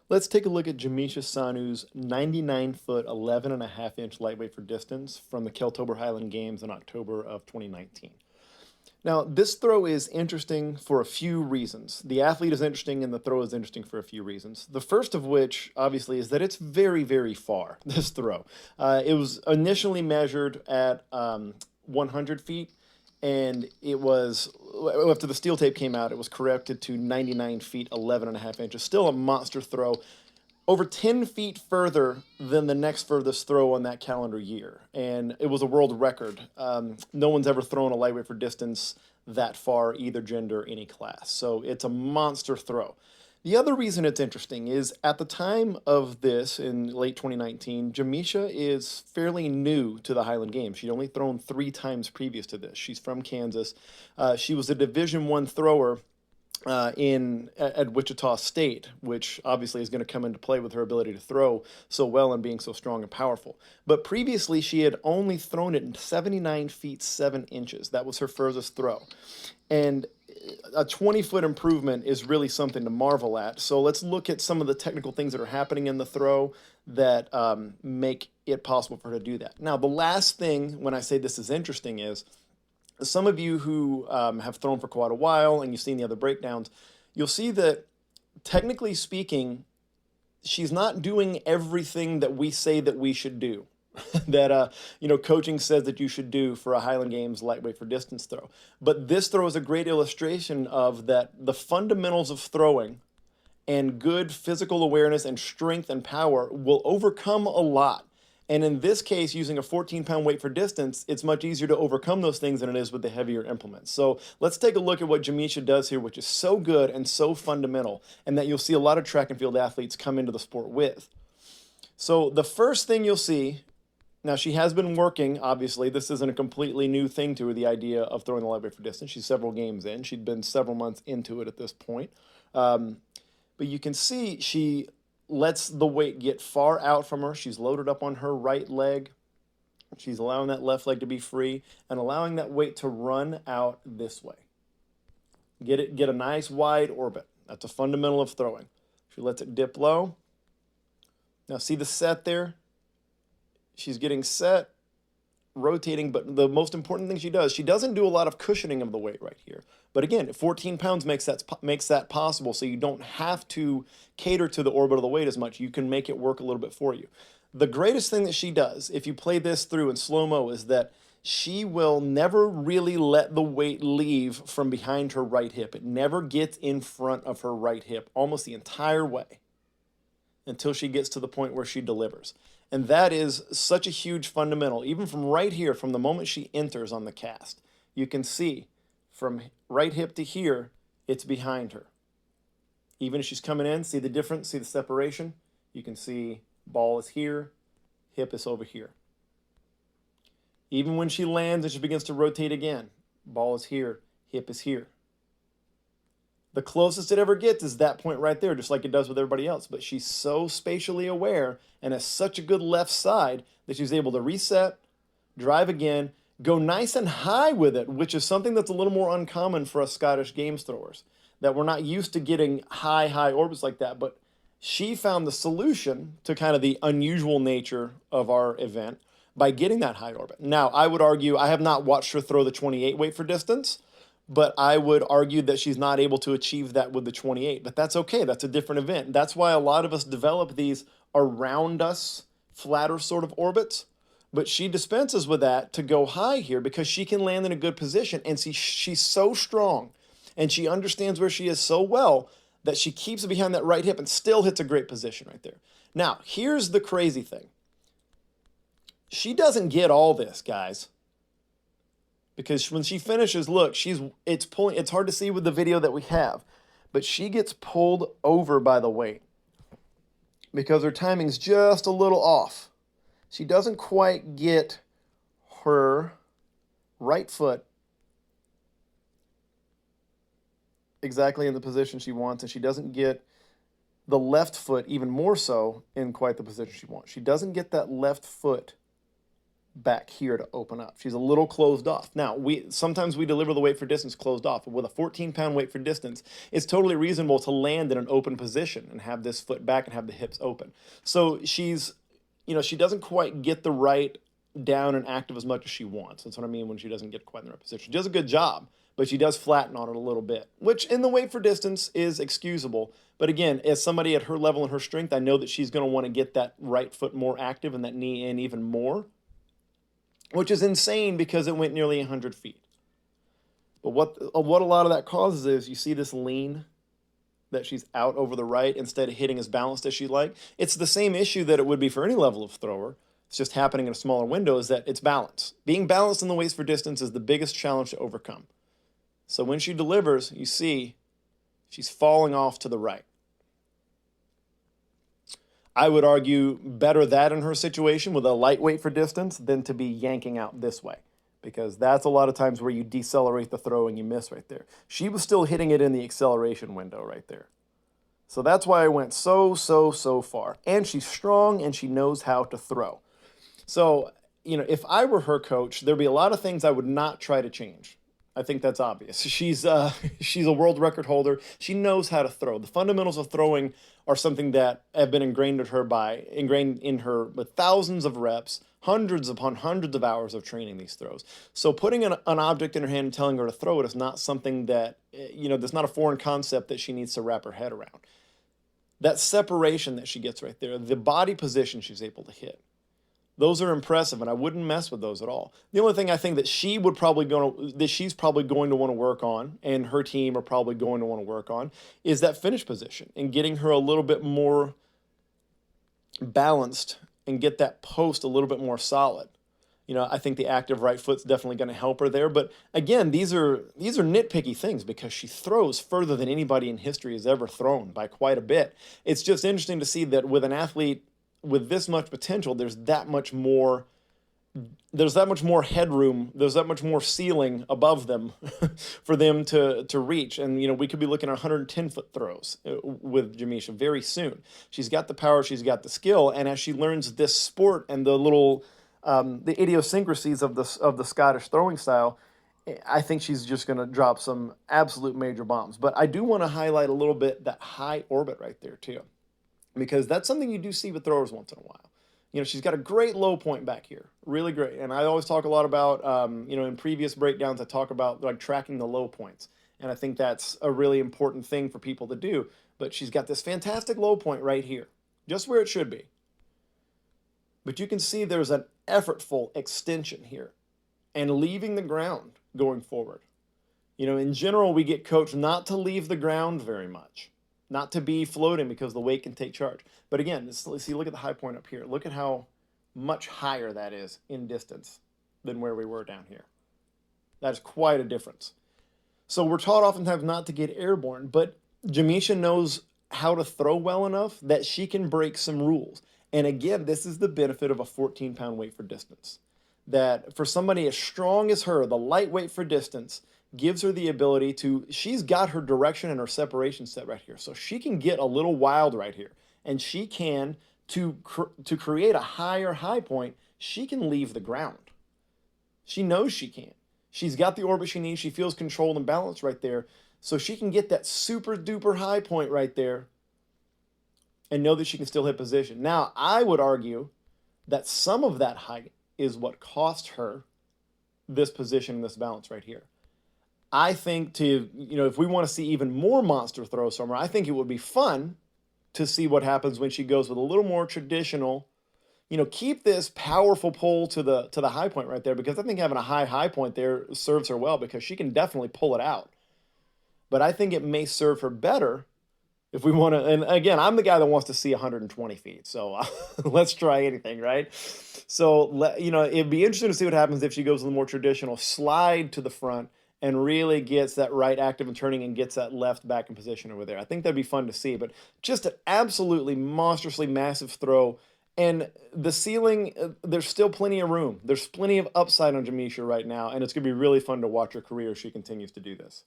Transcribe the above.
Let's take a look at Jamesia Sanou's 99-foot, 11.5-inch lightweight for distance from the Celtober Highland Games in October of 2019. Now, this throw is interesting for a few reasons. The athlete is interesting and the throw is interesting for a few reasons. The first of which, obviously, is that it's very, very far, this throw. It was initially measured at 100 feet, and it was, after the steel tape came out, it was corrected to 99 feet, 11.5 inches. Still a monster throw, over 10 feet further than the next furthest throw on that calendar year. And it was a world record. No one's ever thrown a lightweight for distance that far, either gender, any class. So it's a monster throw. The other reason it's interesting is at the time of this, in late 2019, Jamesia is fairly new to the Highland Games. She'd only thrown 3 times previous to this. She's from Kansas. She was a Division I thrower at Wichita State, which obviously is going to come into play with her ability to throw so well and being so strong and powerful. But previously, she had only thrown it in 79 feet 7 inches. That was her furthest throw. And a 20-foot improvement is really something to marvel at. So let's look at some of the technical things that are happening in the throw that make it possible for her to do that. Now, the last thing when I say this is interesting is, some of you who have thrown for quite a while and you've seen the other breakdowns, you'll see that, technically speaking, she's not doing everything that we say that we should do. That coaching says that you should do for a Highland Games lightweight for distance throw. But this throw is a great illustration of that the fundamentals of throwing and good physical awareness and strength and power will overcome a lot. And in this case, using a 14-pound weight for distance, it's much easier to overcome those things than it is with the heavier implements. So let's take a look at what Jamesia does here, which is so good and so fundamental, and that you'll see a lot of track and field athletes come into the sport with. So the first thing you'll see, now she has been working, obviously. This isn't a completely new thing to her, the idea of throwing the lightweight for distance. She's several games in. She'd been several months into it at this point. But you can see she lets the weight get far out from her. She's loaded up on her right leg. She's allowing that left leg to be free and allowing that weight to run out this way. Get a nice wide orbit. That's a fundamental of throwing. She lets it dip low. Now see the set there? She's getting set, rotating, but the most important thing she doesn't do a lot of cushioning of the weight right here. But again, 14 pounds makes that possible, so you don't have to cater to the orbit of the weight as much. You can make it work a little bit for you. The greatest thing that she does, if you play this through in slow-mo, is that she will never really let the weight leave from behind her right hip. It never gets in front of her right hip almost the entire way until she gets to the point where she delivers. And that is such a huge fundamental. Even from right here, from the moment she enters on the cast, you can see from right hip to here, it's behind her. Even if she's coming in, see the difference, see the separation? You can see ball is here, hip is over here. Even when she lands and she begins to rotate again, ball is here, hip is here. The closest it ever gets is that point right there, just like it does with everybody else. But she's so spatially aware and has such a good left side that she's able to reset, drive again, go nice and high with it, which is something that's a little more uncommon for us Scottish Games throwers, that we're not used to getting high orbits like that. But she found the solution to kind of the unusual nature of our event by getting that high orbit. Now, I would argue, I have not watched her throw the 28 weight for distance, but I would argue that she's not able to achieve that with the 28. But that's okay. That's a different event. That's why a lot of us develop these around us, flatter sort of orbits. But she dispenses with that to go high here because she can land in a good position. And she's so strong and she understands where she is so well that she keeps it behind that right hip and still hits a great position right there. Now, here's the crazy thing. She doesn't get all this, guys. Because when she finishes, look, it's pulling. It's hard to see with the video that we have, but she gets pulled over by the weight because her timing's just a little off. She doesn't quite get her right foot exactly in the position she wants, and she doesn't get the left foot even more so in quite the position she wants. She doesn't get that left foot back here to open up. She's a little closed off. Now, sometimes we deliver the weight for distance closed off, but with a 14-pound weight for distance, it's totally reasonable to land in an open position and have this foot back and have the hips open. So she doesn't quite get the right down and active as much as she wants. That's what I mean when she doesn't get quite in the right position. She does a good job, but she does flatten on it a little bit, which in the weight for distance is excusable. But again, as somebody at her level and her strength, I know that she's going to want to get that right foot more active and that knee in even more, which is insane because it went nearly 100 feet. But what a lot of that causes is you see this lean that she's out over the right instead of hitting as balanced as she'd like. It's the same issue that it would be for any level of thrower. It's just happening in a smaller window, is that it's balance. Being balanced in the weights for distance is the biggest challenge to overcome. So when she delivers, you see she's falling off to the right. I would argue better that in her situation with a lightweight for distance than to be yanking out this way, because that's a lot of times where you decelerate the throw and you miss right there. She was still hitting it in the acceleration window right there. So that's why I went so far. And she's strong and she knows how to throw. So, if I were her coach, there'd be a lot of things I would not try to change. I think that's obvious. She's a world record holder. She knows how to throw. The fundamentals of throwing are something that have been ingrained in her with thousands of reps, hundreds upon hundreds of hours of training these throws. So putting an object in her hand and telling her to throw it is not something that, that's not a foreign concept that she needs to wrap her head around. That separation that she gets right there, the body position she's able to hit, those are impressive, and I wouldn't mess with those at all. The only thing I think that she's probably going to want to work on, and her team are probably going to want to work on, is that finish position and getting her a little bit more balanced and get that post a little bit more solid. I think the active right foot's definitely going to help her there. But again, these are nitpicky things because she throws further than anybody in history has ever thrown by quite a bit. It's just interesting to see that with an athlete with this much potential, there's that much more headroom, there's that much more ceiling above them for them to reach. And we could be looking at 110-foot throws with Jamesia very soon. She's got the power, she's got the skill, and as she learns this sport and the little the idiosyncrasies of the Scottish throwing style, I think she's just going to drop some absolute major bombs. But I do want to highlight a little bit that high orbit right there too, because that's something you do see with throwers once in a while. She's got a great low point back here, really great. And I always talk a lot about, in previous breakdowns, I talk about like tracking the low points. And I think that's a really important thing for people to do. But she's got this fantastic low point right here, just where it should be. But you can see there's an effortful extension here and leaving the ground going forward. In general, we get coached not to leave the ground very much, not to be floating because the weight can take charge. But again, let's see, look at the high point up here. Look at how much higher that is in distance than where we were down here. That's quite a difference. So we're taught oftentimes not to get airborne, but Jamesia knows how to throw well enough that she can break some rules. And again, this is the benefit of a 14-pound weight for distance. That for somebody as strong as her, the lightweight for distance gives her the ability she's got her direction and her separation set right here. So she can get a little wild right here. And she can, to create a higher high point, she can leave the ground. She knows she can. She's got the orbit she needs. She feels controlled and balanced right there. So she can get that super duper high point right there and know that she can still hit position. Now, I would argue that some of that height is what cost her this position and this balance right here. I think if we want to see even more monster throws from her, I think it would be fun to see what happens when she goes with a little more traditional, keep this powerful pull to the high point right there, because I think having a high point there serves her well because she can definitely pull it out. But I think it may serve her better if we want to, and again, I'm the guy that wants to see 120 feet, so let's try anything, right? So, it'd be interesting to see what happens if she goes with a more traditional slide to the front and really gets that right active and turning and gets that left back in position over there. I think that'd be fun to see, but just an absolutely monstrously massive throw. And the ceiling, there's still plenty of room. There's plenty of upside on Jamesia right now, and it's going to be really fun to watch her career as she continues to do this.